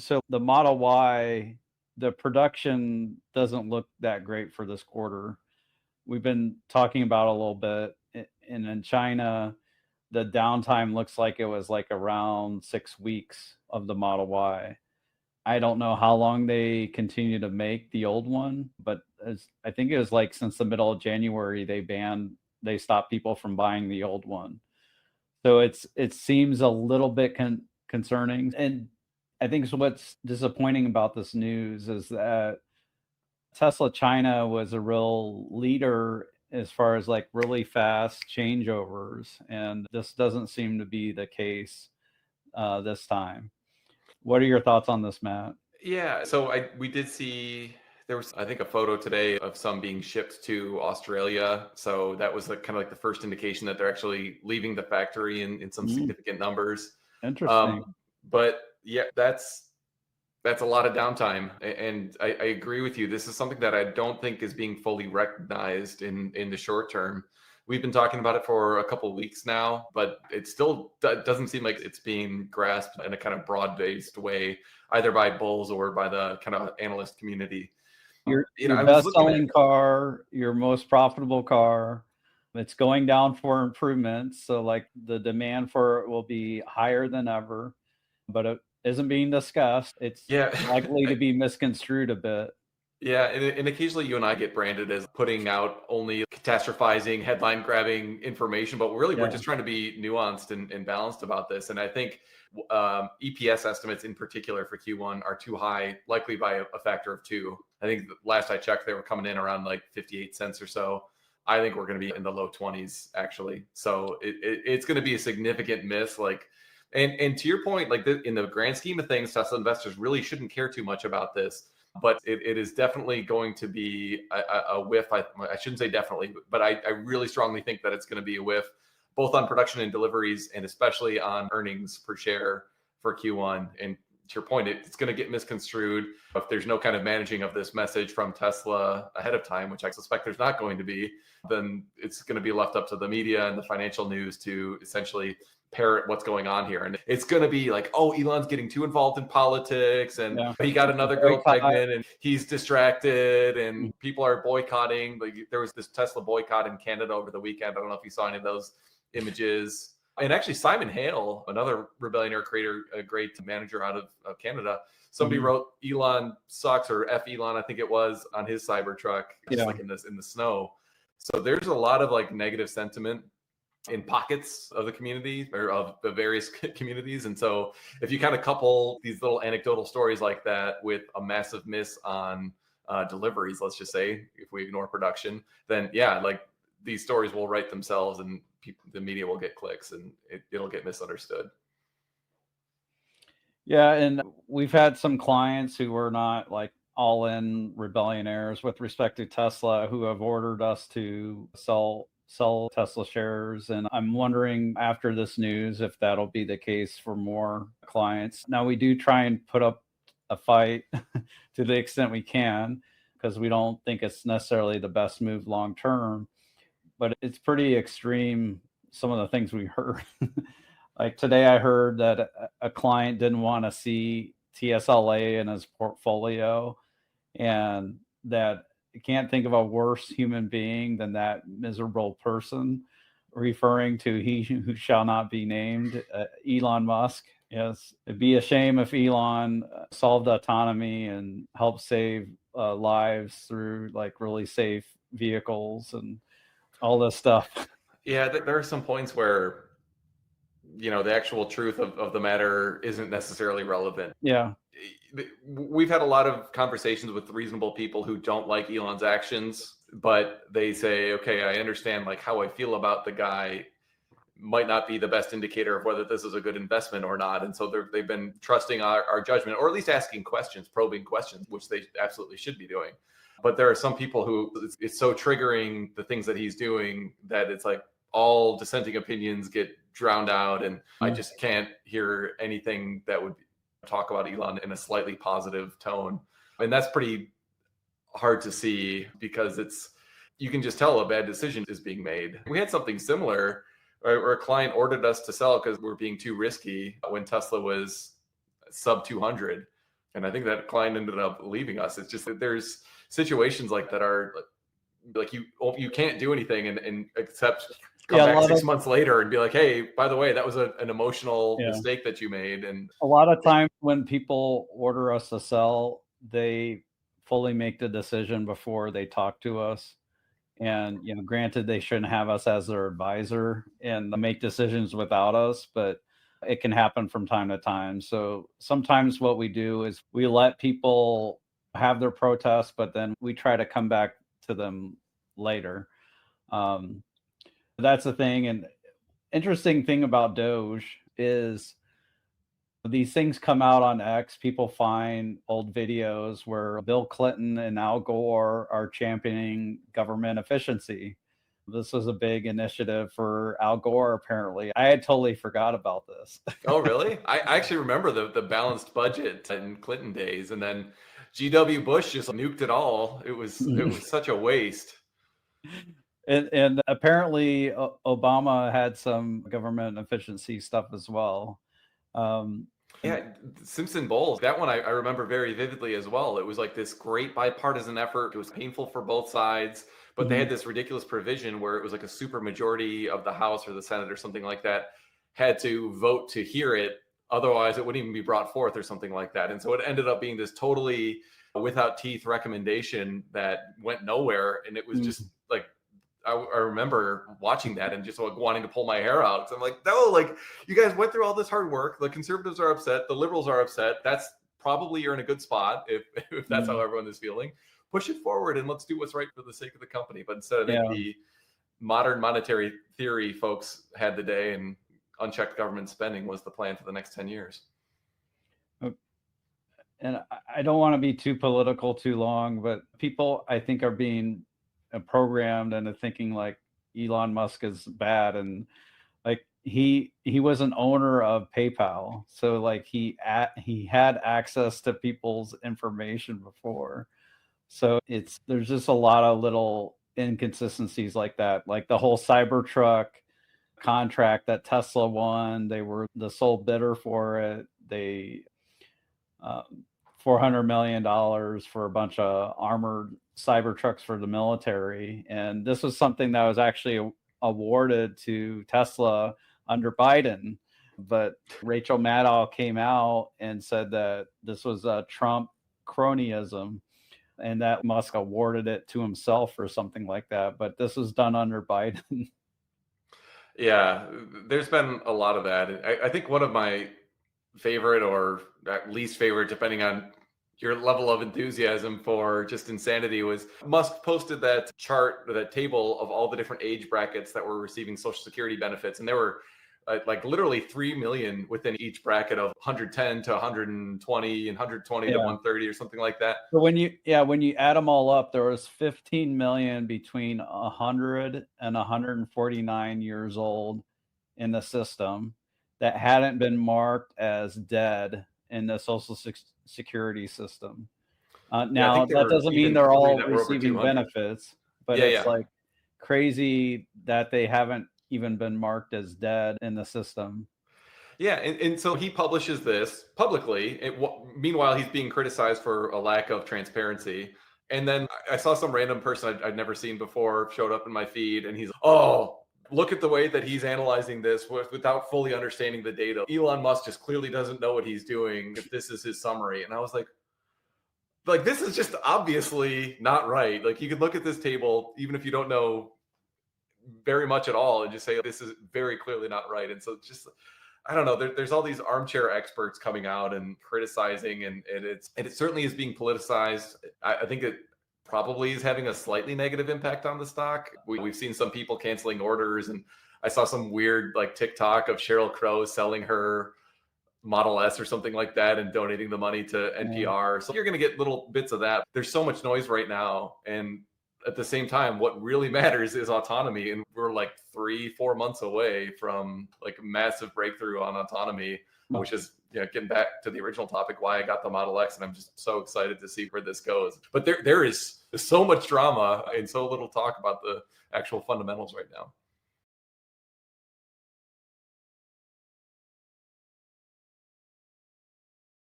So the Model Y, the production doesn't look that great for this quarter. We've been talking about a little bit. And in China, the downtime looks like it was like around 6 weeks of the Model Y. I don't know how long they continue to make the old one, but I think it was like since the middle of January they stopped people from buying the old one. So it seems a little bit concerning. And I think what's disappointing about this news is that Tesla China was a real leader as far as like really fast changeovers, and this doesn't seem to be the case this time. What are your thoughts on this, Matt? Yeah, so we did see there was, I think, a photo today of some being shipped to Australia. So that was like kind of like the first indication that they're actually leaving the factory in some Mm, significant numbers. interesting. But yeah, that's a lot of downtime, and I agree with you. This is something that I don't think is being fully recognized in the short term. We've been talking about it for a couple of weeks now, but it still doesn't seem like it's being grasped in a kind of broad-based way, either by bulls or by the kind of analyst community. Your I was looking at best-selling car, your most profitable car, it's going down for improvements. So like the demand for it will be higher than ever, but it isn't being discussed. It's yeah. likely to be misconstrued a bit. Yeah, and occasionally you and I get branded as putting out only catastrophizing, headline grabbing information, but really we're Yeah. just trying to be nuanced and balanced about this. And I think EPS estimates in particular for Q1 are too high, likely by a factor of two. I think last I checked, they were coming in around like 58 cents or so. I think we're going to be in the low 20s actually. So it's going to be a significant miss. Like, and to your point, like in the grand scheme of things, Tesla investors really shouldn't care too much about this, but it is definitely going to be a whiff. I shouldn't say definitely, but I really strongly think that it's going to be a whiff, both on production and deliveries, and especially on earnings per share for Q1. And to your point, it's going to get misconstrued if there's no kind of managing of this message from Tesla ahead of time, which I suspect there's not going to be. Then it's going to be left up to the media and the financial news to essentially parrot what's going on here. And it's going to be like, oh, Elon's getting too involved in politics and Yeah. he got another girl Boycott. pregnant and he's distracted and people are boycotting. Like there was this Tesla boycott in Canada over the weekend. I don't know if you saw any of those images. And actually Simon Hale, another Rebellionaire creator, a great manager out of Canada, somebody wrote Elon sucks, or F Elon, I think it was, on his Cybertruck, just like in the snow. So there's a lot of like negative sentiment in pockets of the community or of the various communities. And so if you kind of couple these little anecdotal stories like that with a massive miss on deliveries, let's just say, if we ignore production, then yeah, like these stories will write themselves and the media will get clicks and it'll get misunderstood. Yeah, and we've had some clients who were not like all in rebellionaires with respect to Tesla who have ordered us to sell Tesla shares, and I'm wondering after this news if that'll be the case for more clients. Now we do try and put up a fight to the extent we can because we don't think it's necessarily the best move long term, but it's pretty extreme some of the things we heard. Like today, I heard that a client didn't want to see TSLA in his portfolio, and that I can't think of a worse human being than that miserable person, referring to he who shall not be named, Elon Musk. Yes, it'd be a shame if Elon solved autonomy and helped save lives through like really safe vehicles and all this stuff. Yeah, there are some points where the actual truth of the matter isn't necessarily relevant. Yeah. We've had a lot of conversations with reasonable people who don't like Elon's actions, but they say, okay, I understand like how I feel about the guy might not be the best indicator of whether this is a good investment or not. And so they've been trusting our judgment, or at least asking questions, probing questions, which they absolutely should be doing. But there are some people who it's so triggering the things that he's doing that it's like all dissenting opinions get drowned out. And I just can't hear anything that would talk about Elon in a slightly positive tone. And that's pretty hard to see because you can just tell a bad decision is being made. We had something similar where a client ordered us to sell because we're being too risky when Tesla was sub 200. And I think that client ended up leaving us. It's just that there's situations like that are like you can't do anything and except come back 6 months later and be like, hey, by the way, that was an emotional mistake that you made. And a lot of times when people order us to sell, they fully make the decision before they talk to us. And, granted, they shouldn't have us as their advisor and make decisions without us, but it can happen from time to time. So sometimes what we do is we let people have their protests, but then we try to come back to them later. That's the thing. And interesting thing about Doge is these things come out on X. People find old videos where Bill Clinton and Al Gore are championing government efficiency. This was a big initiative for Al Gore, apparently. I had totally forgot about this. Oh, really? I actually remember the balanced budget in Clinton days, and then G.W. Bush just nuked it all. It was such a waste. And apparently Obama had some government efficiency stuff as well. Yeah, Simpson Bowles, that one I remember very vividly as well. It was like this great bipartisan effort. It was painful for both sides, but they had this ridiculous provision where it was like a super majority of the House or the Senate or something like that had to vote to hear it. Otherwise, it wouldn't even be brought forth or something like that. And so it ended up being this totally without teeth recommendation that went nowhere. And it was just like, I remember watching that and just like wanting to pull my hair out. So I'm like, no, like you guys went through all this hard work. The conservatives are upset. The liberals are upset. That's probably you're in a good spot if that's how everyone is feeling. Push it forward and let's do what's right for the sake of the company. But instead, I think the modern monetary theory folks had the day, and unchecked government spending was the plan for the next 10 years. And I don't want to be too political too long, but people I think are being programmed into thinking like Elon Musk is bad, and like he was an owner of PayPal, so like he had access to people's information before. So there's just a lot of little inconsistencies like that, like the whole Cybertruck contract that Tesla won. They were the sole bidder for it. They $400 million for a bunch of armored Cybertrucks for the military. And this was something that was actually awarded to Tesla under Biden. But Rachel Maddow came out and said that this was a Trump cronyism and that Musk awarded it to himself or something like that. But this was done under Biden. Yeah, there's been a lot of that. I think one of my favorite or at least favorite, depending on your level of enthusiasm for just insanity, was Musk posted that chart, that table of all the different age brackets that were receiving Social Security benefits. And there were like literally 3 million within each bracket of 110 to 120 and 120 to 130 or something like that. So when you add them all up, there was 15 million between 100 and 149 years old in the system that hadn't been marked as dead in the Social Security system. Now, that doesn't mean they're all receiving benefits, but it's like crazy that they haven't even been marked as dead in the system. Yeah, and so he publishes this publicly. Meanwhile, he's being criticized for a lack of transparency. And then I saw some random person I'd never seen before showed up in my feed, and he's, look at the way that he's analyzing this without fully understanding the data. Elon Musk just clearly doesn't know what he's doing if this is his summary. And I was like, this is just obviously not right. Like, you could look at this table, even if you don't know very much at all, and just say, this is very clearly not right. And so just, I don't know, there's all these armchair experts coming out and criticizing, and it certainly is being politicized. I think it probably is having a slightly negative impact on the stock. We've seen some people canceling orders, and I saw some weird like TikTok of Sheryl Crow selling her Model S or something like that and donating the money to NPR. So you're going to get little bits of that. There's so much noise right now, and at the same time, what really matters is autonomy. And we're like 3-4 months away from like a massive breakthrough on autonomy, which is, getting back to the original topic, why I got the Model X. And I'm just so excited to see where this goes. But there is so much drama and so little talk about the actual fundamentals right now.